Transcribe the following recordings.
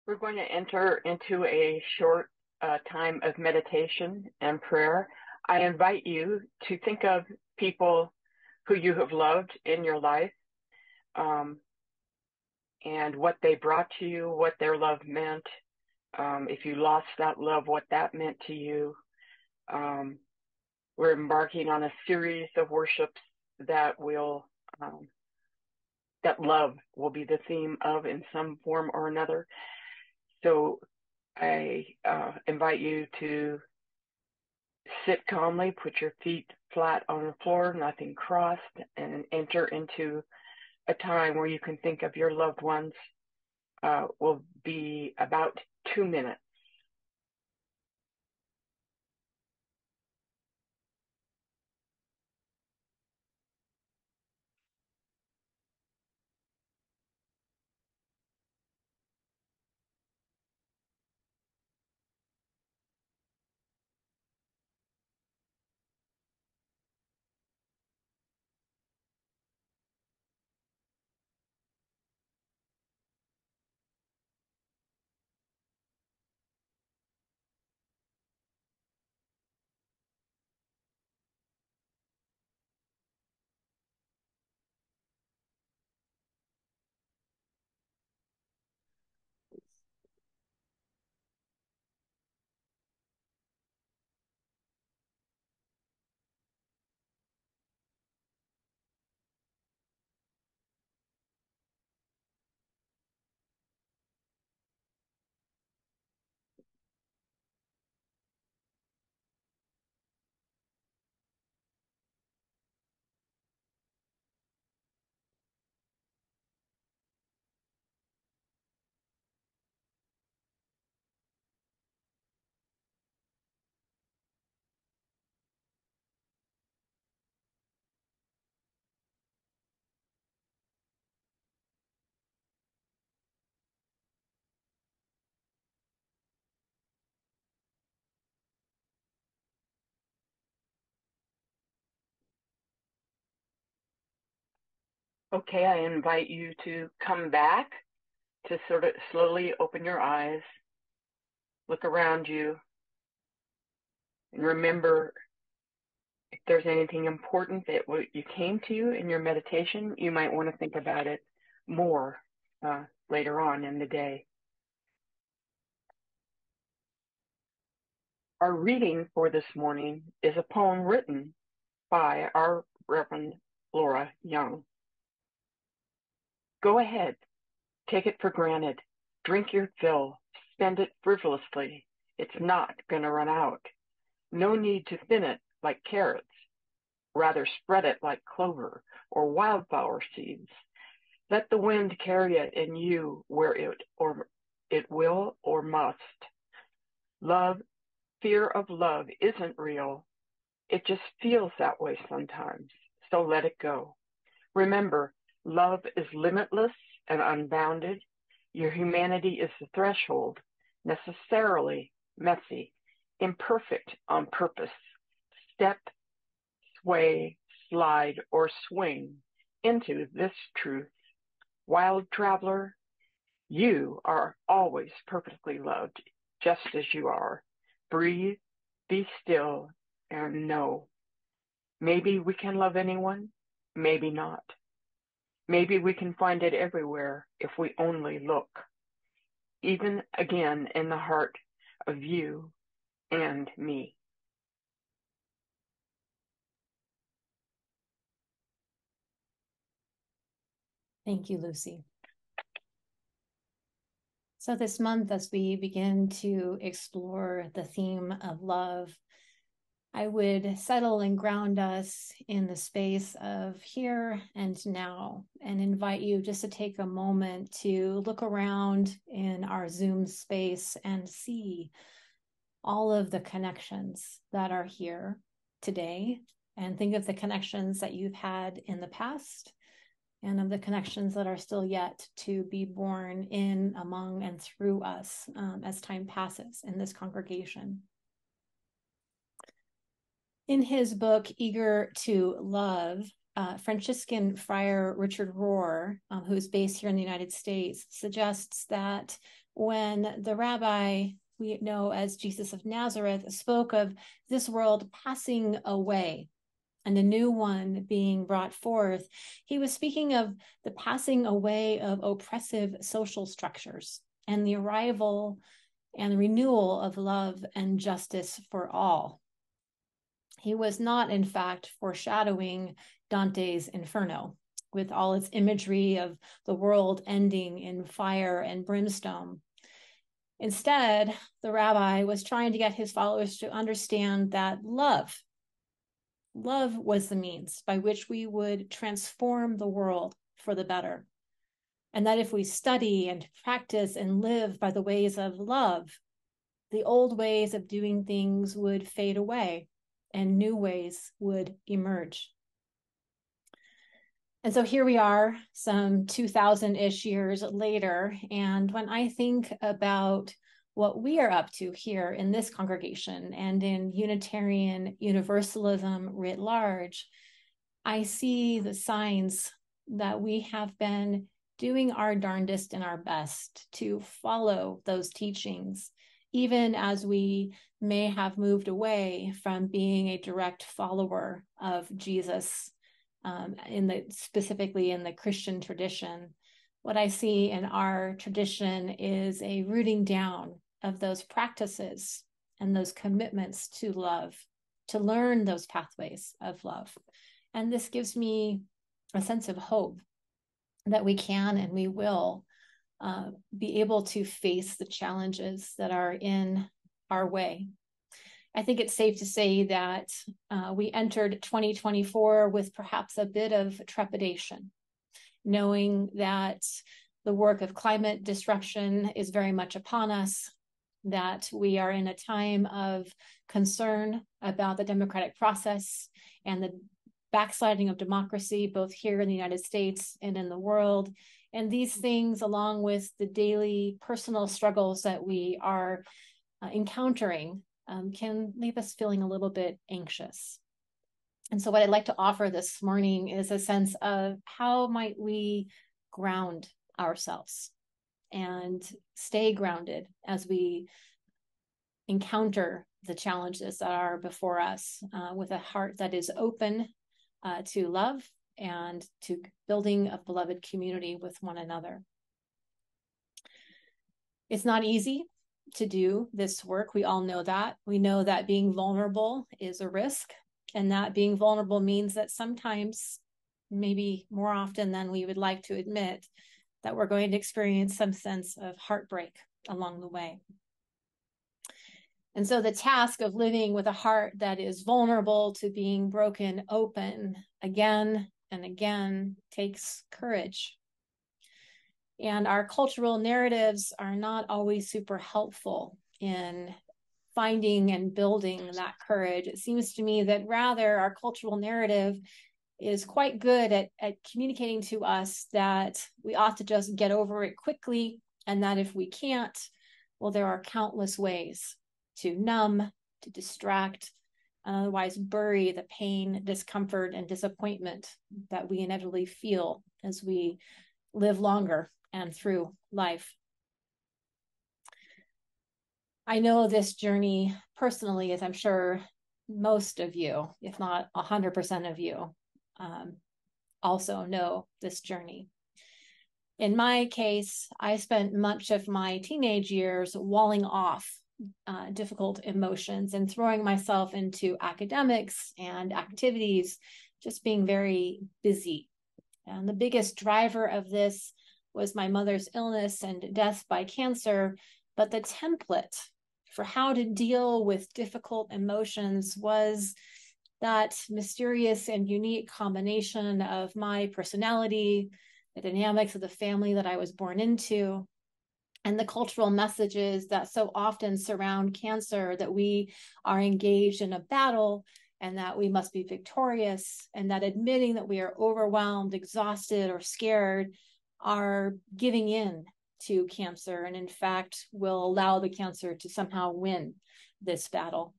We're going to enter into a short time of meditation and prayer. I invite you to think of people who you have loved in your life, um, and what they brought to you, what their love meant. If you lost that love, what that meant to you. Um, we're embarking on a series of worships that will that love will be the theme of in some form or another. So I invite you to sit calmly, put your feet flat on the floor, nothing crossed, and enter into a time where you can think of your loved ones. Will be about 2 minutes. Okay, I invite you to come back to sort of slowly open your eyes, look around you, and remember if there's anything important that you came to in your meditation, you might want to think about it more later on in the day. Our reading for this morning is a poem written by our Reverend Lora Young. Go ahead, take it for granted, drink your fill, spend it frivolously. It's not going to run out. No need to thin it like carrots. Rather spread it like clover or wildflower seeds. Let the wind carry it in you where it will or must. Love, fear of love isn't real. It just feels that way sometimes. So let it go. Remember, love is limitless and unbounded. Your humanity is the threshold, necessarily messy, imperfect on purpose. Step, sway, slide, or swing into this truth. Wild traveler, you are always perfectly loved, just as you are. Breathe, be still, and know. Maybe we can love anyone, maybe not. Maybe we can find it everywhere if we only look. Even again in the heart of you and me. Thank you, Luci. So this month, as we begin to explore the theme of love, I would settle and ground us in the space of here and now and invite you just to take a moment to look around in our Zoom space and see all of the connections that are here today, and think of the connections that you've had in the past and of the connections that are still yet to be born in, among, and through us as time passes in this congregation. In his book, Eager to Love, Franciscan friar Richard Rohr, who is based here in the United States, suggests that when the rabbi we know as Jesus of Nazareth spoke of this world passing away and a new one being brought forth, he was speaking of the passing away of oppressive social structures and the arrival and renewal of love and justice for all. He was not, in fact, foreshadowing Dante's Inferno, with all its imagery of the world ending in fire and brimstone. Instead, the rabbi was trying to get his followers to understand that love was the means by which we would transform the world for the better. And that if we study and practice and live by the ways of love, the old ways of doing things would fade away and new ways would emerge. And so here we are, some 2000-ish years later. And when I think about what we are up to here in this congregation and in Unitarian Universalism writ large, I see the signs that we have been doing our darndest and our best to follow those teachings, even as we may have moved away from being a direct follower of Jesus, specifically in the Christian tradition. What I see in our tradition is a rooting down of those practices and those commitments to love, to learn those pathways of love. And this gives me a sense of hope that we can and we will be able to face the challenges that are in our way. I think it's safe to say that we entered 2024 with perhaps a bit of trepidation, knowing that the work of climate disruption is very much upon us, that we are in a time of concern about the democratic process and the backsliding of democracy, both here in the United States and in the world. And these things, along with the daily personal struggles that we are encountering, can leave us feeling a little bit anxious. And so what I'd like to offer this morning is a sense of how might we ground ourselves and stay grounded as we encounter the challenges that are before us with a heart that is open to love and to building a beloved community with one another. It's not easy to do this work. We all know that. We know that being vulnerable is a risk, and that being vulnerable means that sometimes, maybe more often than we would like to admit, that we're going to experience some sense of heartbreak along the way. And so the task of living with a heart that is vulnerable to being broken open again and again takes courage. And our cultural narratives are not always super helpful in finding and building that courage. It seems to me that rather our cultural narrative is quite good at communicating to us that we ought to just get over it quickly, and that if we can't, well, there are countless ways to numb, to distract, and otherwise bury the pain, discomfort, and disappointment that we inevitably feel as we live longer and through life. I know this journey personally, as I'm sure most of you, if not 100% of you, also know this journey. In my case, I spent much of my teenage years walling off difficult emotions and throwing myself into academics and activities, just being very busy. And the biggest driver of this was my mother's illness and death by cancer, but the template for how to deal with difficult emotions was that mysterious and unique combination of my personality, the dynamics of the family that I was born into, and the cultural messages that so often surround cancer, that we are engaged in a battle and that we must be victorious, and that admitting that we are overwhelmed, exhausted, or scared are giving in to cancer, and in fact will allow the cancer to somehow win this battle.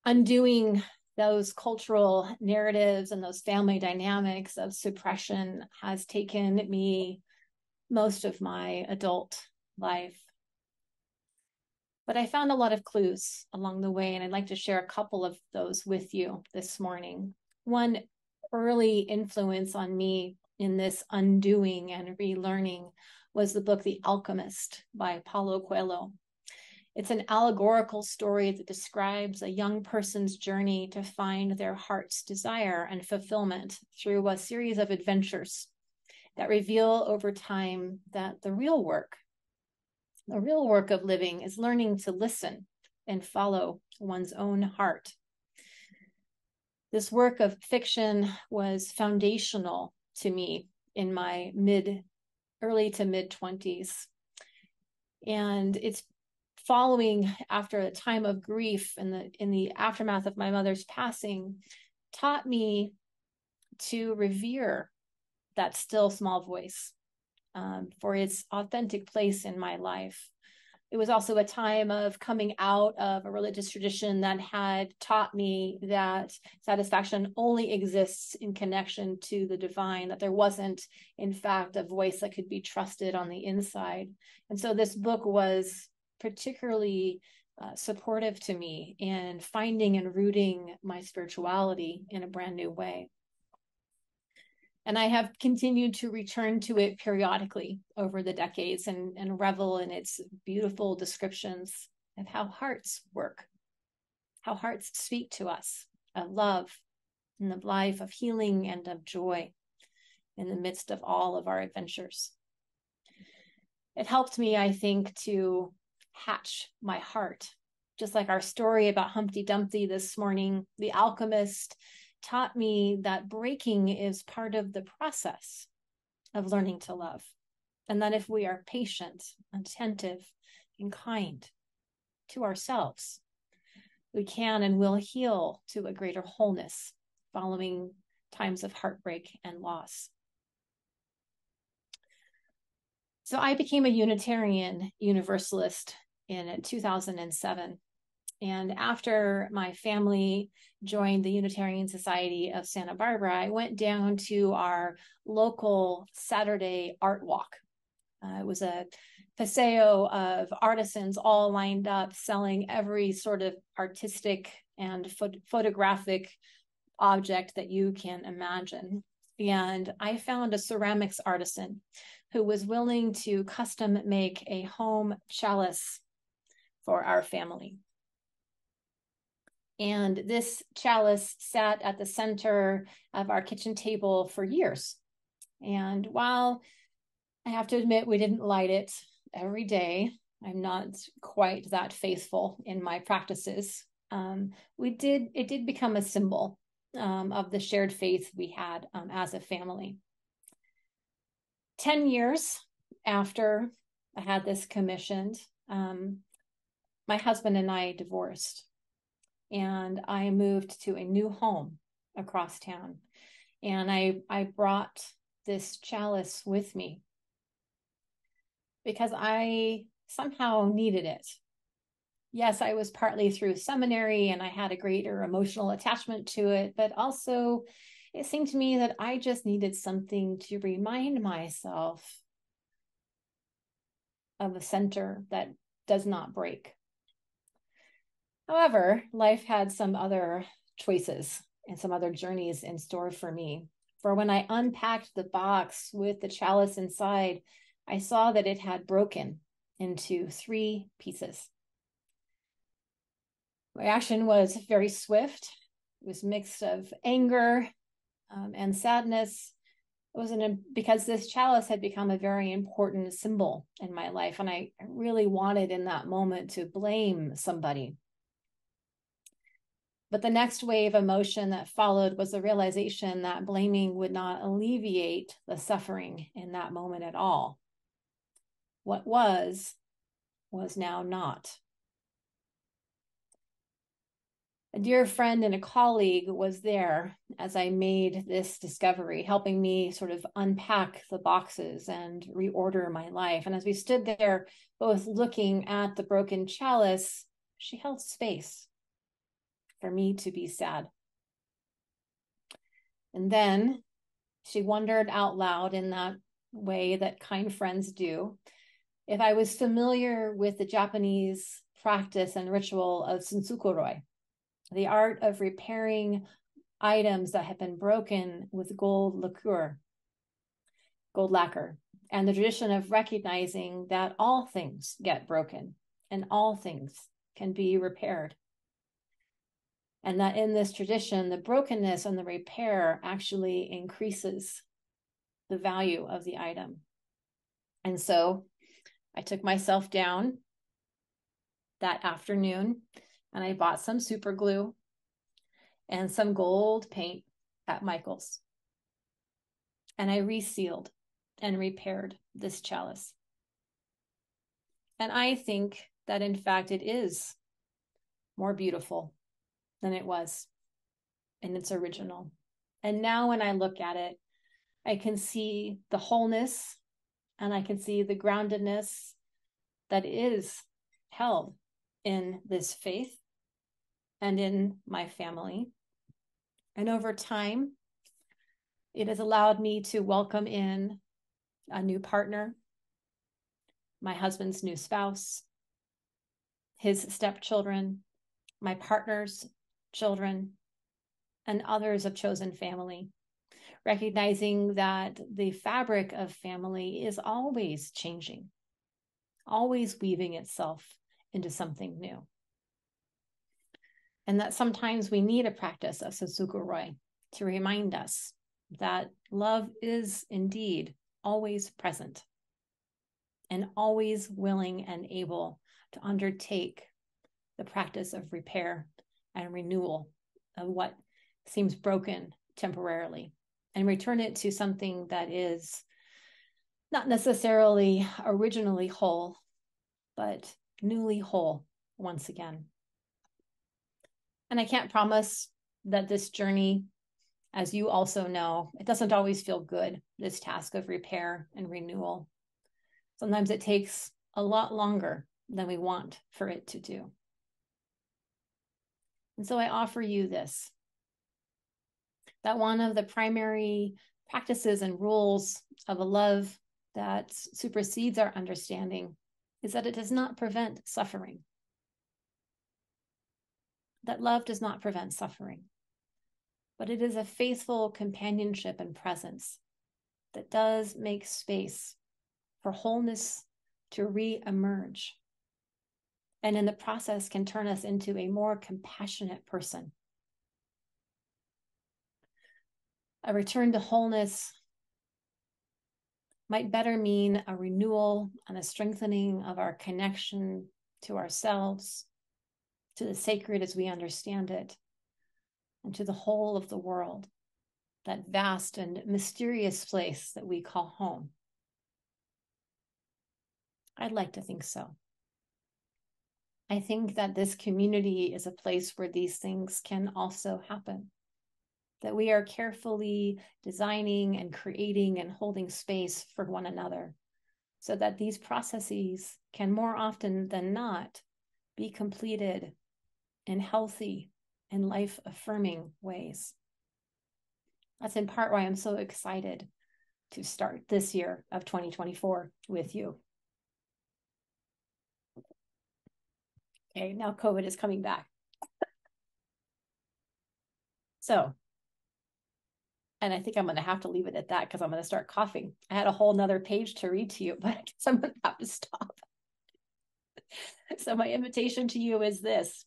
Undoing those cultural narratives and those family dynamics of suppression has taken me most of my adult life. But I found a lot of clues along the way, and I'd like to share a couple of those with you this morning. One early influence on me in this undoing and relearning was the book The Alchemist by Paulo Coelho. It's an allegorical story that describes a young person's journey to find their heart's desire and fulfillment through a series of adventures that reveal over time that the real work of living is learning to listen and follow one's own heart. This work of fiction was foundational to me in my early to mid 20s. And it's following after a time of grief in the aftermath of my mother's passing, taught me to revere that still small voice for its authentic place in my life. It was also a time of coming out of a religious tradition that had taught me that satisfaction only exists in connection to the divine, that there wasn't, in fact, a voice that could be trusted on the inside. And so this book was particularly supportive to me in finding and rooting my spirituality in a brand new way. And I have continued to return to it periodically over the decades and revel in its beautiful descriptions of how hearts work, how hearts speak to us of love and of life, of healing and of joy in the midst of all of our adventures. It helped me, I think, to hatch my heart. Just like our story about Humpty Dumpty this morning, The Alchemist taught me that breaking is part of the process of learning to love. And that if we are patient, attentive, and kind to ourselves, we can and will heal to a greater wholeness following times of heartbreak and loss. So I became a Unitarian Universalist in 2007. And after my family joined the Unitarian Society of Santa Barbara, I went down to our local Saturday art walk. It was a paseo of artisans all lined up selling every sort of artistic and photographic object that you can imagine. And I found a ceramics artisan who was willing to custom make a home chalice for our family. And this chalice sat at the center of our kitchen table for years. And while I have to admit we didn't light it every day, I'm not quite that faithful in my practices. It did become a symbol of the shared faith we had as a family. 10 years after I had this commissioned, my husband and I divorced. And I moved to a new home across town. And I brought this chalice with me because I somehow needed it. Yes, I was partly through seminary and I had a greater emotional attachment to it, but also it seemed to me that I just needed something to remind myself of a center that does not break. However, life had some other choices and some other journeys in store for me. For when I unpacked the box with the chalice inside, I saw that it had broken into 3 pieces. My reaction was very swift. It was mixed of anger and sadness. It wasn't because this chalice had become a very important symbol in my life, and I really wanted in that moment to blame somebody. But the next wave of emotion that followed was the realization that blaming would not alleviate the suffering in that moment at all. What was now not. A dear friend and a colleague was there as I made this discovery, helping me sort of unpack the boxes and reorder my life. And as we stood there, both looking at the broken chalice, she held space for me to be sad. And then she wondered out loud in that way that kind friends do, if I was familiar with the Japanese practice and ritual of Sunsukuroi, the art of repairing items that have been broken with gold lacquer, and the tradition of recognizing that all things get broken and all things can be repaired. And that in this tradition, the brokenness and the repair actually increases the value of the item. And so I took myself down that afternoon and I bought some super glue and some gold paint at Michael's. And I resealed and repaired this chalice. And I think that in fact it is more beautiful than it was in its original. And now when I look at it, I can see the wholeness and I can see the groundedness that is held in this faith and in my family. And over time, it has allowed me to welcome in a new partner, my husband's new spouse, his stepchildren, my partner's children, and others of chosen family, recognizing that the fabric of family is always changing, always weaving itself into something new. And that sometimes we need a practice of Sunsukuroi to remind us that love is indeed always present and always willing and able to undertake the practice of repair and renewal of what seems broken temporarily and return it to something that is not necessarily originally whole, but newly whole once again. And I can't promise that this journey, as you also know, it doesn't always feel good, this task of repair and renewal. Sometimes it takes a lot longer than we want for it to do. And so I offer you this, that one of the primary practices and rules of a love that supersedes our understanding is that it does not prevent suffering. That love does not prevent suffering, but it is a faithful companionship and presence that does make space for wholeness to re-emerge, and in the process can turn us into a more compassionate person. A return to wholeness might better mean a renewal and a strengthening of our connection to ourselves, to the sacred as we understand it, and to the whole of the world, that vast and mysterious place that we call home. I'd like to think so. I think that this community is a place where these things can also happen, that we are carefully designing and creating and holding space for one another so that these processes can more often than not be completed in healthy and life-affirming ways. That's in part why I'm so excited to start this year of 2024 with you. Okay, now COVID is coming back. So, and I think I'm going to have to leave it at that because I'm going to start coughing. I had a whole nother page to read to you, but I guess I'm going to have to stop. So my invitation to you is this: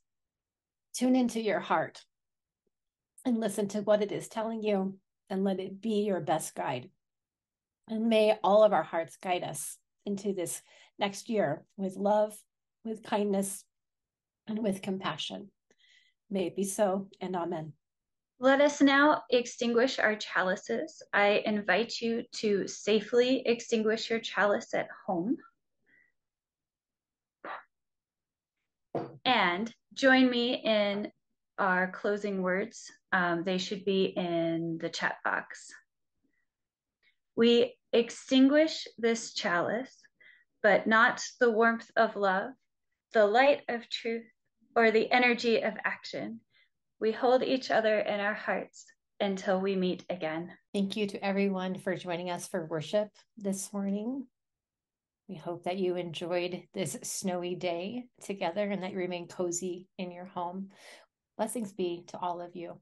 tune into your heart and listen to what it is telling you and let it be your best guide. And may all of our hearts guide us into this next year with love, with kindness, and with compassion. May it be so, and amen. Let us now extinguish our chalices. I invite you to safely extinguish your chalice at home. And join me in our closing words. They should be in the chat box. We extinguish this chalice, but not the warmth of love, the light of truth, or the energy of action. We hold each other in our hearts until we meet again. Thank you to everyone for joining us for worship this morning. We hope that you enjoyed this snowy day together and that you remain cozy in your home. Blessings be to all of you.